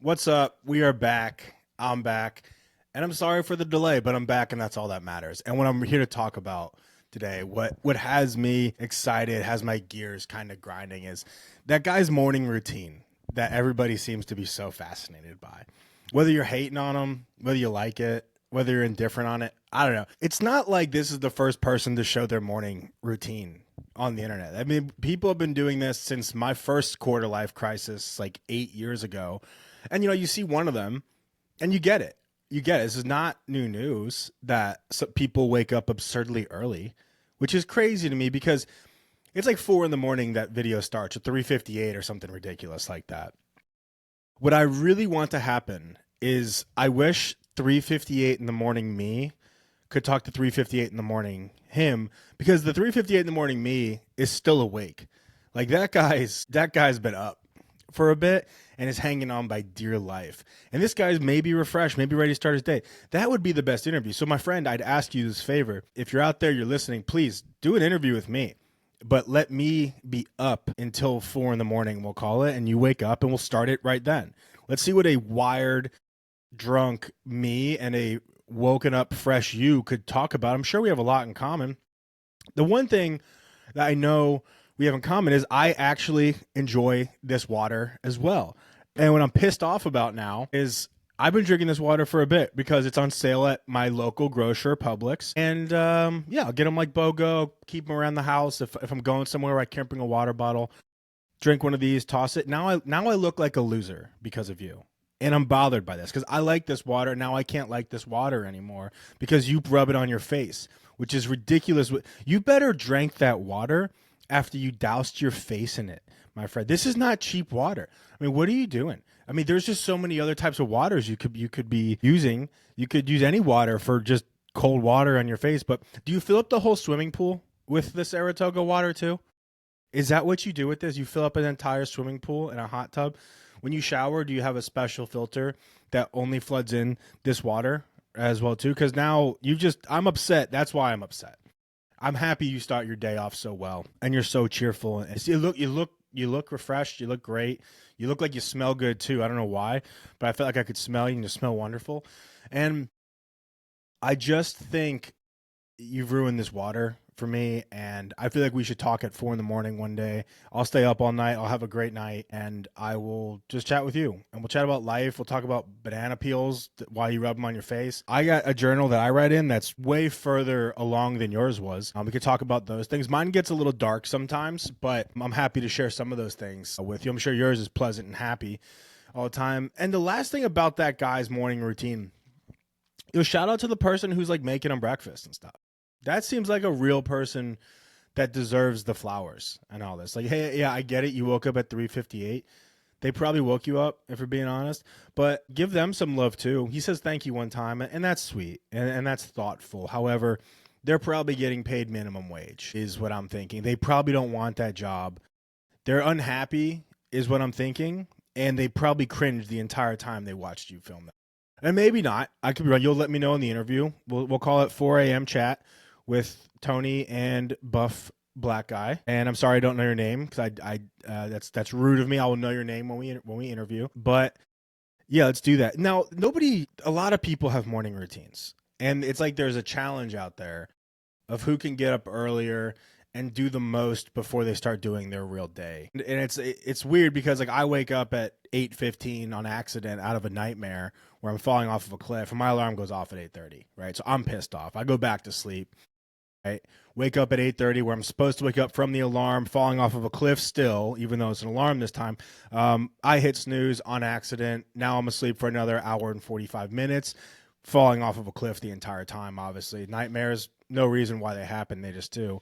What's up? We are back. I'm back. And I'm sorry for the delay, but I'm back and that's all that matters. And what I'm here to talk about today, what has me excited, has my gears kind of grinding is that guy's morning routine that everybody seems to be so fascinated by. Whether you're hating on him, whether you like it, whether you're indifferent on it, I don't know. It's not like this is the first person to show their morning routine on the internet. I mean, people have been doing this since my first quarter life crisis like 8 years ago. And you see one of them and you get it. You get it. This is not new news that people wake up absurdly early, which is crazy to me because it's like 4 in the morning that video starts, or 3:58 or something ridiculous like that. What I really want to happen is I wish 3:58 in the morning me could talk to 3:58 in the morning him, because the 3:58 in the morning me is still awake. Like that guy's been up for a bit and is hanging on by dear life. And this guy's maybe refreshed, maybe ready to start his day. That would be the best interview. So my friend, I'd ask you this favor. If you're out there, you're listening, please do an interview with me. But let me be up until 4 in the morning, we'll call it, and you wake up and we'll start it right then. Let's see what a wired, drunk me and a woken up fresh you could talk about. I'm sure we have a lot in common. The one thing that I know we have in common is I actually enjoy this water as well. And what I'm pissed off about now is I've been drinking this water for a bit because it's on sale at my local grocer, Publix. And yeah, I'll get them like BOGO, keep them around the house. If I'm going somewhere where I can't bring a water bottle, drink one of these, toss it. Now I look like a loser because of you. And I'm bothered by this because I like this water. Now I can't like this water anymore because you rub it on your face, which is ridiculous. You better drank that water after you doused your face in it, my friend. This is not cheap water. I mean, what are you doing? I mean, there's just so many other types of waters you could be using. You could use any water for just cold water on your face. But do you fill up the whole swimming pool with the Saratoga water too? Is that what you do with this? You fill up an entire swimming pool in a hot tub? When you shower, do you have a special filter that only floods in this water as well too? Because now I'm upset. That's why I'm upset. I'm happy you start your day off so well and you're so cheerful. And you look refreshed. You look great. You look like you smell good too. I don't know why, but I felt like I could smell you and you smell wonderful. And I just think you've ruined this water for me, and I feel like we should talk at 4 in the morning one day. I'll stay up all night. I'll have a great night, and I will just chat with you. And we'll chat about life. We'll talk about banana peels while you rub them on your face. I got a journal that I write in that's way further along than yours was. We could talk about those things. Mine gets a little dark sometimes, but I'm happy to share some of those things with you. I'm sure yours is pleasant and happy all the time. And the last thing about that guy's morning routine, shout out to the person who's like making him breakfast and stuff. That seems like a real person that deserves the flowers and all this. Like, hey, yeah, I get it. You woke up at 3:58. They probably woke you up, if we're being honest, but give them some love too. He says thank you one time, and that's sweet and that's thoughtful. However, they're probably getting paid minimum wage, is what I'm thinking. They probably don't want that job. They're unhappy, is what I'm thinking, and they probably cringed the entire time they watched you film that. And maybe not. I could be wrong. You'll let me know in the interview. We'll call it 4 a.m. chat with Tony and Buff Black Guy. And I'm sorry I don't know your name because that's rude of me. I will know your name when we interview. But yeah, let's do that. Now, a lot of people have morning routines, and it's like there's a challenge out there of who can get up earlier and do the most before they start doing their real day. And it's weird because like I wake up at 8:15 on accident out of a nightmare where I'm falling off of a cliff and my alarm goes off at 8:30, right? So I'm pissed off. I go back to sleep, right? Wake up at 8:30 where I'm supposed to wake up from the alarm, falling off of a cliff still, even though it's an alarm this time. I hit snooze on accident. Now I'm asleep for another hour and 45 minutes, falling off of a cliff the entire time, obviously. Nightmares, no reason why they happen. They just do.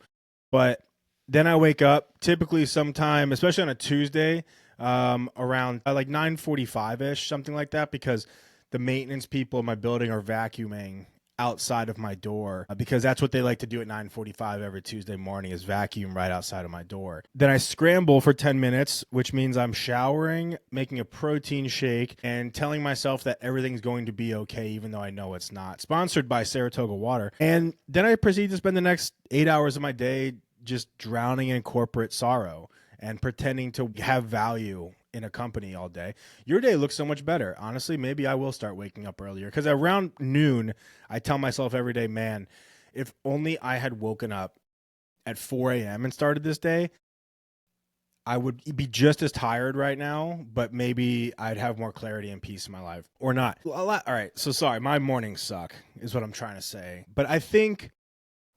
But then I wake up typically sometime, especially on a Tuesday, around like 9:45 ish, something like that, because the maintenance people in my building are vacuuming outside of my door because that's what they like to do at 9:45 every Tuesday morning is vacuum right outside of my door. Then I scramble for 10 minutes, which means I'm showering, making a protein shake, and telling myself that everything's going to be okay, even though I know it's not. Sponsored by Saratoga Water. And then I proceed to spend the next 8 hours of my day just drowning in corporate sorrow and pretending to have value in a company all day. Your day looks so much better. Honestly, maybe I will start waking up earlier because around noon, I tell myself every day, man, if only I had woken up at 4 a.m. and started this day, I would be just as tired right now, but maybe I'd have more clarity and peace in my life or not. All right. So sorry, my mornings suck is what I'm trying to say. But I think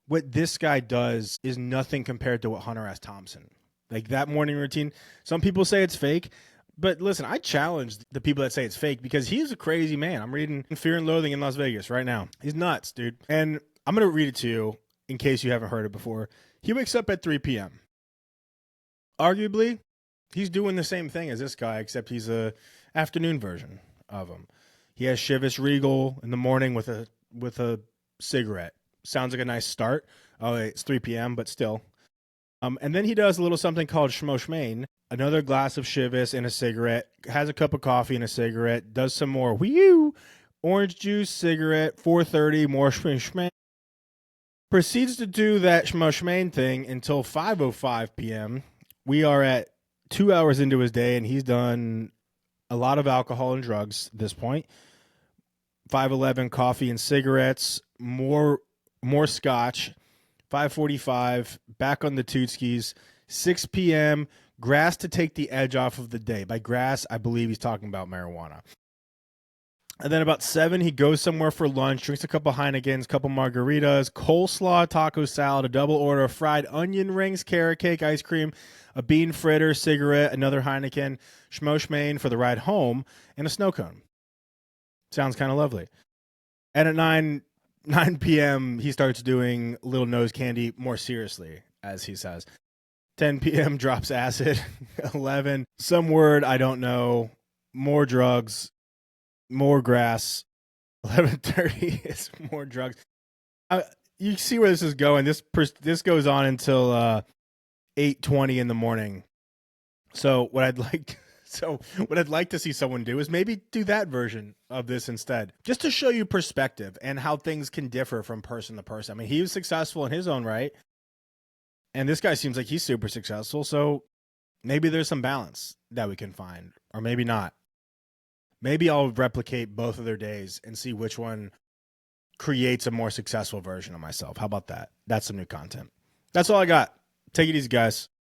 what this guy does is nothing compared to what Hunter S. Thompson. Like that morning routine. Some people say it's fake, but listen, I challenge the people that say it's fake because he's a crazy man. I'm reading Fear and Loathing in Las Vegas right now. He's nuts, dude. And I'm going to read it to you in case you haven't heard it before. He wakes up at 3 p.m. Arguably, he's doing the same thing as this guy, except he's a afternoon version of him. He has Chivas Regal in the morning with a cigarette. Sounds like a nice start. Oh, it's 3 p.m., but still. And then he does a little something called Schmoshmain, another glass of Chivas and a cigarette, has a cup of coffee and a cigarette, does some more orange juice, cigarette, 4:30, more Schmoshmain. Proceeds to do that Schmoshmain thing until 5:05 p.m. We are at 2 hours into his day, and he's done a lot of alcohol and drugs at this point. 5:11, coffee and cigarettes, more scotch. 5:45, back on the Tootskis. 6 p.m., grass to take the edge off of the day. By grass, I believe he's talking about marijuana. And then about 7, he goes somewhere for lunch, drinks a couple Heinekens, couple margaritas, coleslaw, taco salad, a double order of fried onion rings, carrot cake, ice cream, a bean fritter, cigarette, another Heineken, Schmoshmain for the ride home, and a snow cone. Sounds kind of lovely. And at 9 p.m., he starts doing little nose candy more seriously, as he says. 10 p.m. drops acid. 11, some word I don't know. More drugs. More grass. 11:30 is more drugs. You see where this is going. This goes on until 8:20 in the morning. So what I'd like to see someone do is maybe do that version of this instead, just to show you perspective and how things can differ from person to person. I mean, he was successful in his own right, and this guy seems like he's super successful. So maybe there's some balance that we can find, or maybe not. Maybe I'll replicate both of their days and see which one creates a more successful version of myself. How about that? That's some new content. That's all I got. Take it easy, guys.